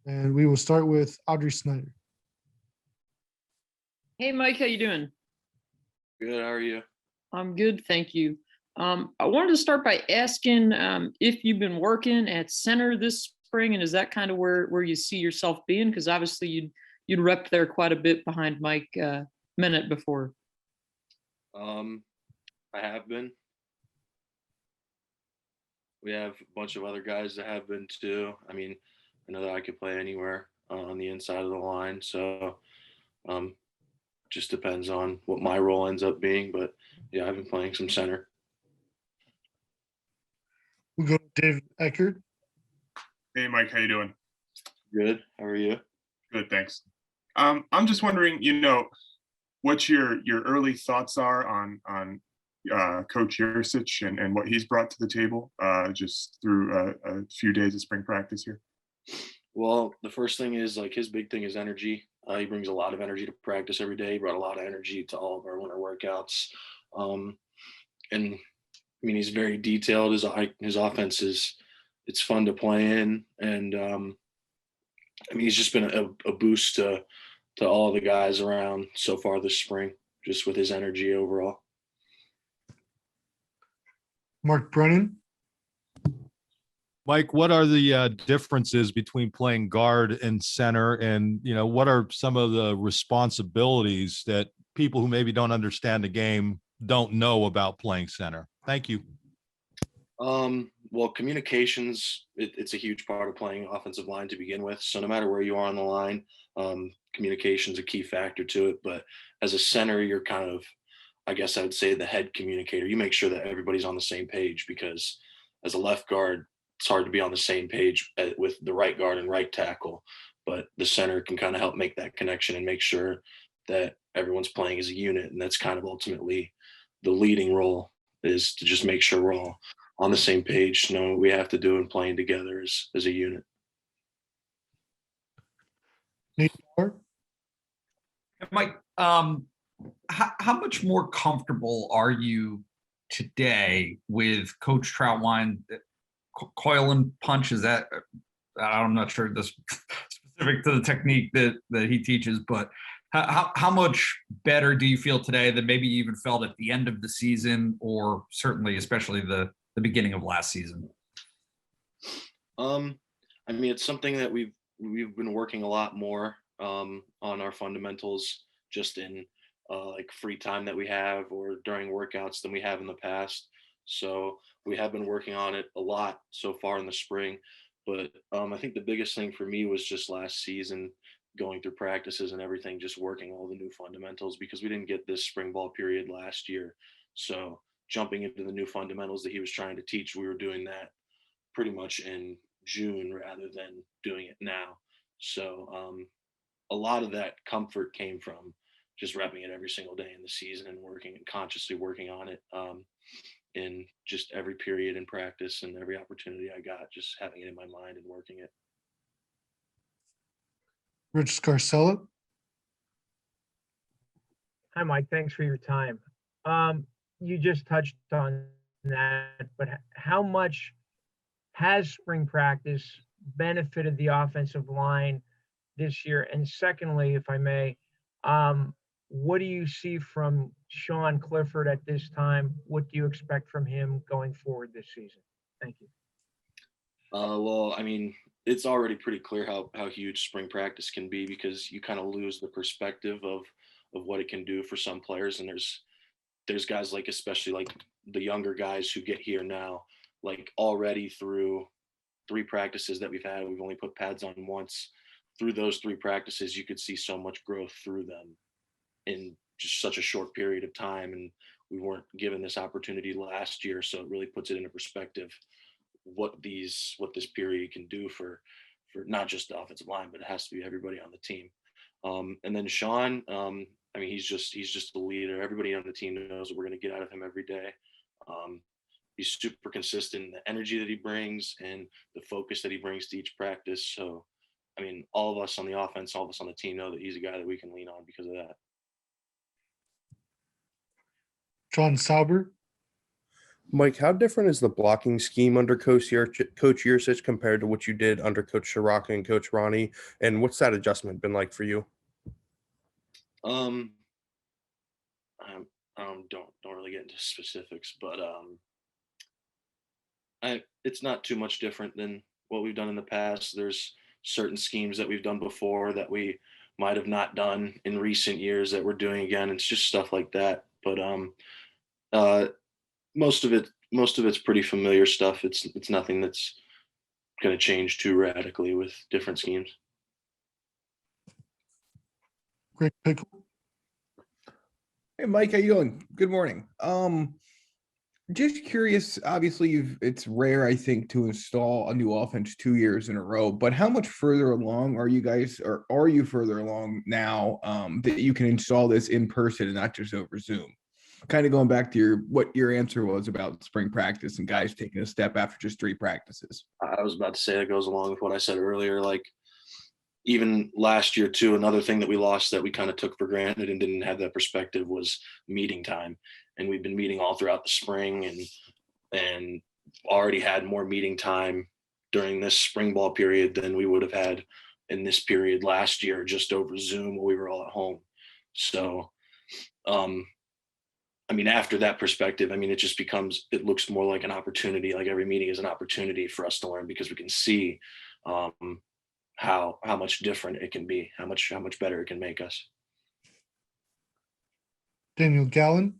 And we will start with Audrey Snyder. Hey, Mike, how you doing? Good. How are you? I'm good, thank you. I wanted to start by asking if you've been working at center this spring, and is that kind of where you see yourself being? Because obviously you'd rep there quite a bit behind Mike Minute before. I have been. We have a bunch of other guys that have been too. I mean, I know that I could play anywhere on the inside of the line, so just depends on what my role ends up being. But yeah, I've been playing some center. We'll go to David Eckert. Hey, Mike, how you doing? Good. How are you? Good, thanks. I'm just wondering, what your early thoughts are on Coach Yurcich and what he's brought to the table just through a few days of spring practice here. Well, the first thing is like his big thing is energy. He brings a lot of energy to practice every day. He brought a lot of energy to all of our winter workouts. And I mean, he's very detailed. His offense it's fun to play in. And I mean, he's just been a boost to all the guys around so far this spring, just with his energy overall. Mark Brennan. Mike, what are the differences between playing guard and center? And, what are some of the responsibilities that people who maybe don't understand the game don't know about playing center? Thank you. Well, communications, it's a huge part of playing offensive line to begin with. So no matter where you are on the line, communication is a key factor to it. But as a center, you're kind of, I guess I would say, the head communicator. You make sure that everybody's on the same page, because as a left guard, it's hard to be on the same page with the right guard and right tackle. But the center can kind of help make that connection and make sure that everyone's playing as a unit. And that's kind of ultimately the leading role, is to just make sure we're all on the same page, knowing what we have to do and playing together as a unit. Nate Moore. Mike, how much more comfortable are you today with Coach Troutwine? Coil and punch, is that, I'm not sure this specific to the technique that he teaches, but how much better do you feel today than maybe you even felt at the end of the season, or certainly especially the beginning of last season? I mean, it's something that we've been working a lot more on our fundamentals, just in like free time that we have or during workouts, than we have in the past. So we have been working on it a lot so far in the spring. But I think the biggest thing for me was just last season, going through practices and everything, just working all the new fundamentals, because we didn't get this spring ball period last year. So jumping into the new fundamentals that he was trying to teach, we were doing that pretty much in June rather than doing it now. So a lot of that comfort came from just repping it every single day in the season and consciously working on it in just every period in practice and every opportunity I got, just having it in my mind and working it. Rich Scarcella. Hi, Mike. Thanks for your time. You just touched on that, but how much has spring practice benefited the offensive line this year? And secondly, if I may, what do you see from Sean Clifford at this time? What do you expect from him going forward this season? Thank you. Well, I mean, it's already pretty clear how huge spring practice can be, because you kind of lose the perspective of what it can do for some players. And there's guys, like, especially like the younger guys who get here now, like already through 3 practices that we've had, we've only put pads on once. Through those 3 practices, you could see so much growth through them in just such a short period of time. And we weren't given this opportunity last year. So it really puts it into perspective what this period can do for not just the offensive line, but it has to be everybody on the team. And then Sean, I mean, he's just the leader. Everybody on the team knows what we're going to get out of him every day. He's super consistent in the energy that he brings and the focus that he brings to each practice. So, I mean, all of us on the offense, all of us on the team know that he's a guy that we can lean on because of that. John Sauber. Mike, how different is the blocking scheme under Coach Yurcich compared to what you did under Coach Shiraka and Coach Ronnie? And what's that adjustment been like for you? Um, don't really get into specifics, but it's not too much different than what we've done in the past. There's certain schemes that we've done before that we might have not done in recent years that we're doing again. It's just stuff like that. But uh, most of it's pretty familiar stuff. It's nothing that's going to change too radically with different schemes. Greg Pickle, Hey Mike, how you doing? Good morning. Just curious, obviously it's rare, I think, to install a new offense 2 years in a row, but how much further along are you guys, or are you further along now that you can install this in person and not just over Zoom? Kind of going back to what your answer was about spring practice and guys taking a step after just 3 practices. I was about to say that goes along with what I said earlier. Like even last year too, another thing that we lost that we kind of took for granted and didn't have that perspective was meeting time. And we've been meeting all throughout the spring and already had more meeting time during this spring ball period than we would have had in this period last year, just over Zoom while we were all at home. So, I mean, after that perspective, I mean, it looks more like an opportunity. Like every meeting is an opportunity for us to learn because we can see how much different it can be, how much better it can make us. Daniel Gallen,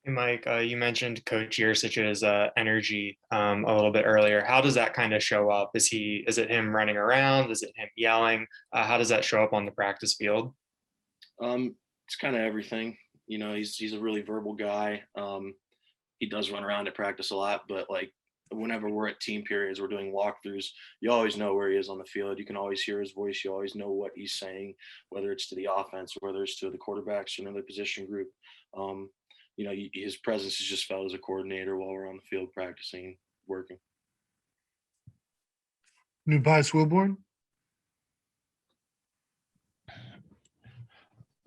Hey, Mike, you mentioned Coach Yurcich's energy a little bit earlier. How does that kind of show up? Is it him running around? Is it him yelling? How does that show up on the practice field? It's kind of everything. You know, he's a really verbal guy. He does run around at practice a lot, but like whenever we're at team periods, we're doing walkthroughs, you always know where he is on the field. You can always hear his voice. You always know what he's saying, whether it's to the offense, whether it's to the quarterbacks or another position group. You know, his presence is just felt as a coordinator while we're on the field practicing, working. Nubias Wilborn,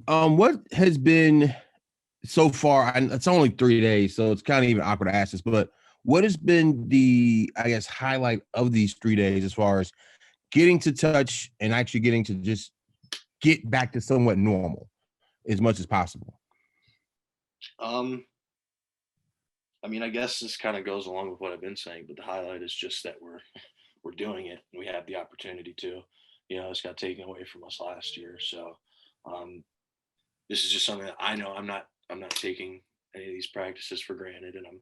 What has been so far, and it's only 3 days, so it's kind of even awkward to ask this, but what has been the, I guess, highlight of these 3 days as far as getting to touch and actually getting to just get back to somewhat normal as much as possible? I mean, I guess this kind of goes along with what I've been saying, but the highlight is just that we're doing it and we have the opportunity to. You know, it's got taken away from us last year. So this is just something that I know I'm not taking any of these practices for granted, and I'm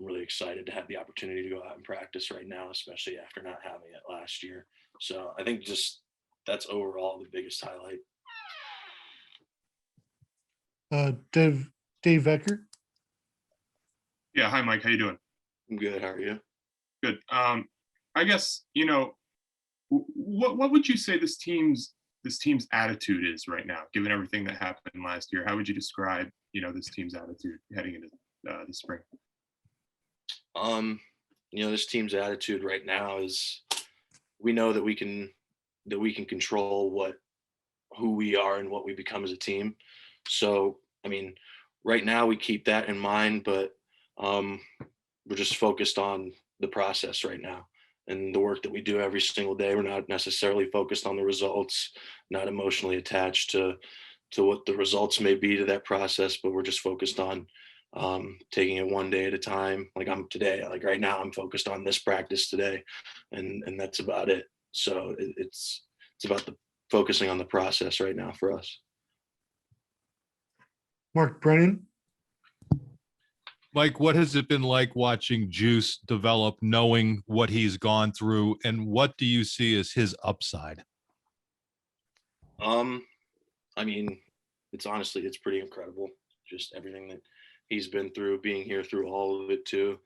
really excited to have the opportunity to go out and practice right now, especially after not having it last year. So I think just that's overall the biggest highlight. Dave Eckert, Yeah. Hi, Mike. How you doing? I'm good. How are you? Good. I guess, you know, what would you say this team's attitude is right now, given everything that happened last year? How would you describe, you know, this team's attitude heading into the spring? You know, this team's attitude right now is we know that we can control who we are and what we become as a team. So, I mean, right now we keep that in mind, but we're just focused on the process right now and the work that we do every single day. We're not necessarily focused on the results, not emotionally attached to what the results may be to that process, but we're just focused on taking it one day at a time. Like I'm today, like right now I'm focused on this practice today and that's about it. So it's about focusing on the process right now for us. Mark Brennan, Mike, what has it been like watching Juice develop, knowing what he's gone through, and what do you see as his upside? I mean, it's pretty incredible. Just everything that he's been through, being here through all of it too,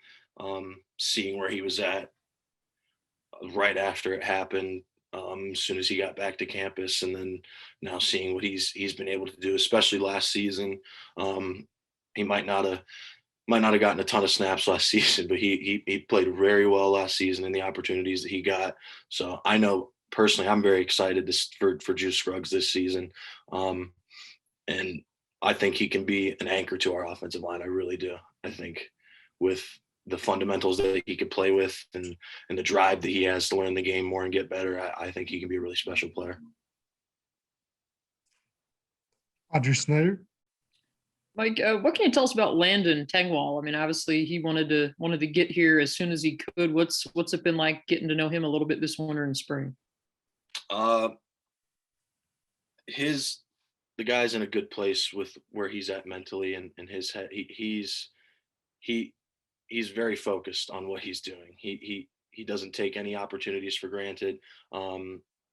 seeing where he was at right after it happened, as soon as he got back to campus, and then now seeing what he's been able to do, especially last season. He might not have gotten a ton of snaps last season, but he played very well last season in the opportunities that he got. So I know personally, I'm very excited for Juice Scruggs this season. And I think he can be an anchor to our offensive line. I really do. I think with the fundamentals that he could play with and the drive that he has to learn the game more and get better, I think he can be a really special player. Roger Snyder. Mike, what can you tell us about Landon Tengwall? I mean, obviously he wanted to get here as soon as he could. What's it been like getting to know him a little bit this winter and spring? The guy's in a good place with where he's at mentally and his head. He's very focused on what he's doing. He doesn't take any opportunities for granted.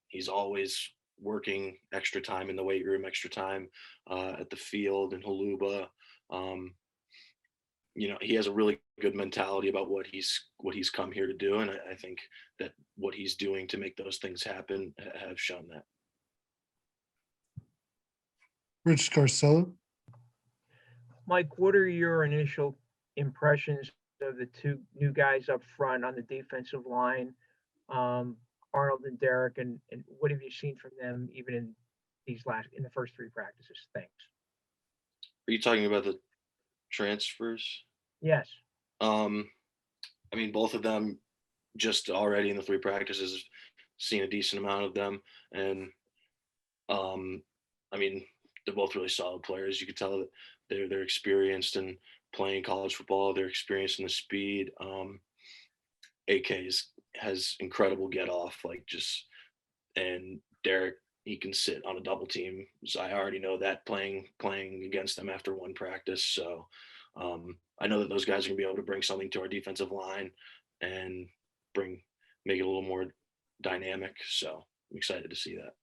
He's always working extra time in the weight room, extra time at the field in Haluba. He has a really good mentality about what he's come here to do, and I think that what he's doing to make those things happen have shown that. Rich Scarcella. Mike, what are your initial impressions of the two new guys up front on the defensive line, Arnold and Derek, and what have you seen from them even in the first three practices? Thanks. Are you talking about the transfers? Yes. I mean, both of them just already in the three practices seen a decent amount of them, and I mean, they're both really solid players. You could tell that they're experienced in playing college football. They're experienced in the speed. AK has incredible get off, and Derek, he can sit on a double team. So I already know that playing against them after one practice. So I know that those guys are gonna be able to bring something to our defensive line and make it a little more dynamic. So I'm excited to see that.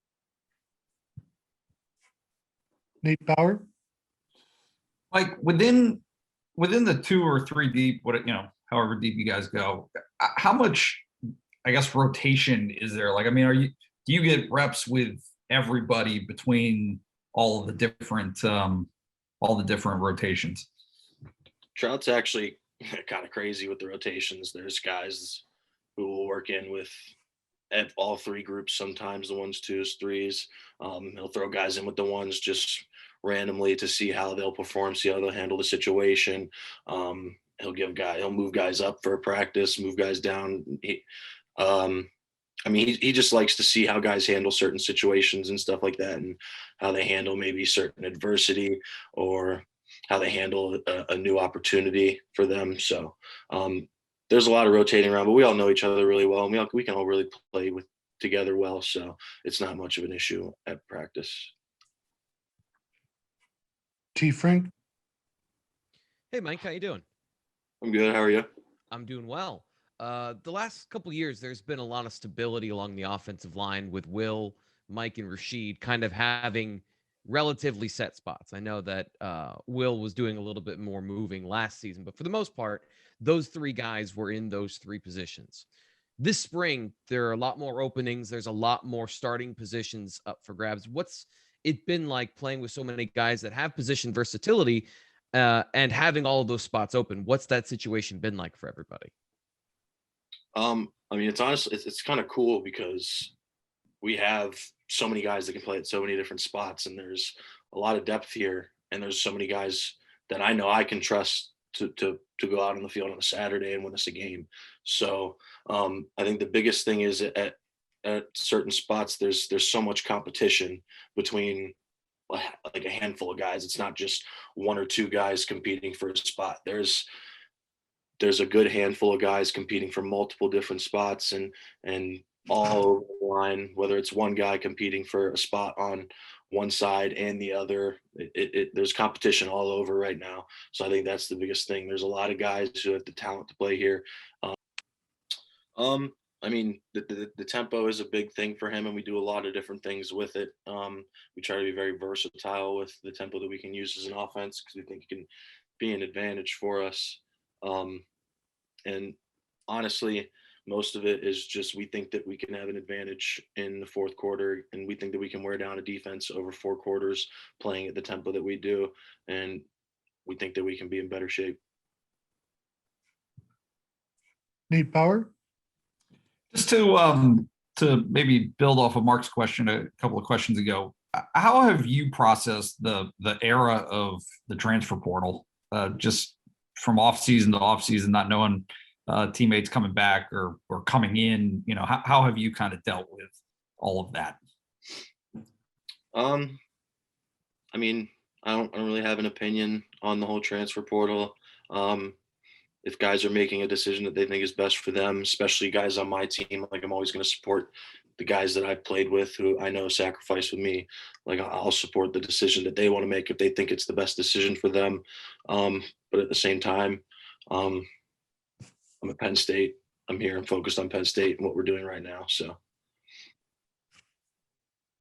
Nate Bauer. Like within the 2 or 3 deep, however deep you guys go, how much, I guess, rotation is there? Like, I mean, do you get reps with everybody between all of the different rotations? Trout's actually kind of crazy with the rotations. There's guys who will work in with at all 3 groups, sometimes the 1s, 2s, 3s. He'll throw guys in with the 1s just randomly to see how they'll perform, see how they'll handle the situation. He'll move guys up for a practice, move guys down. He just likes to see how guys handle certain situations and stuff like that, and how they handle maybe certain adversity or how they handle a new opportunity for them. So there's a lot of rotating around, but we all know each other really well, and we can all really play together well. So it's not much of an issue at practice. T. Frank. Hey, Mike, how you doing? I'm good. How are you? I'm doing well. The last couple of years, there's been a lot of stability along the offensive line with Will, Mike, and Rashid kind of having relatively set spots. I know that Will was doing a little bit more moving last season, but for the most part, those 3 guys were in those 3 positions. This spring, there are a lot more openings. There's a lot more starting positions up for grabs. What's it been like playing with so many guys that have position versatility and having all of those spots open? What's that situation been like for everybody? It's honestly, it's kind of cool because we have so many guys that can play at so many different spots, and there's a lot of depth here, and there's so many guys that I know I can trust to go out on the field on a Saturday and win us a game. So I think the biggest thing is at certain spots, there's so much competition between like a handful of guys. It's not just 1 or 2 guys competing for a spot. There's a good handful of guys competing for multiple different spots and all over the line, whether it's one guy competing for a spot on one side and the other. There's competition all over right now. So I think that's the biggest thing. There's a lot of guys who have the talent to play here. The tempo is a big thing for him, and we do a lot of different things with it. We try to be very versatile with the tempo that we can use as an offense, because we think it can be an advantage for us. And honestly, most of it is just we think that we can have an advantage in the 4th quarter, and we think that we can wear down a defense over 4 quarters playing at the tempo that we do, and we think that we can be in better shape. Nate Bauer. Just to maybe build off of Mark's question a couple of questions ago, how have you processed the era of the transfer portal? Just from off season to off season, not knowing teammates coming back or coming in, how have you kind of dealt with all of that? I mean, I don't really have an opinion on the whole transfer portal. If guys are making a decision that they think is best for them, especially guys on my team, like I'm always going to support the guys that I've played with who I know sacrifice with me. Like I'll support the decision that they want to make if they think it's the best decision for them. But at the same time, I'm at Penn State. I'm here. I'm focused on Penn State and what we're doing right now. So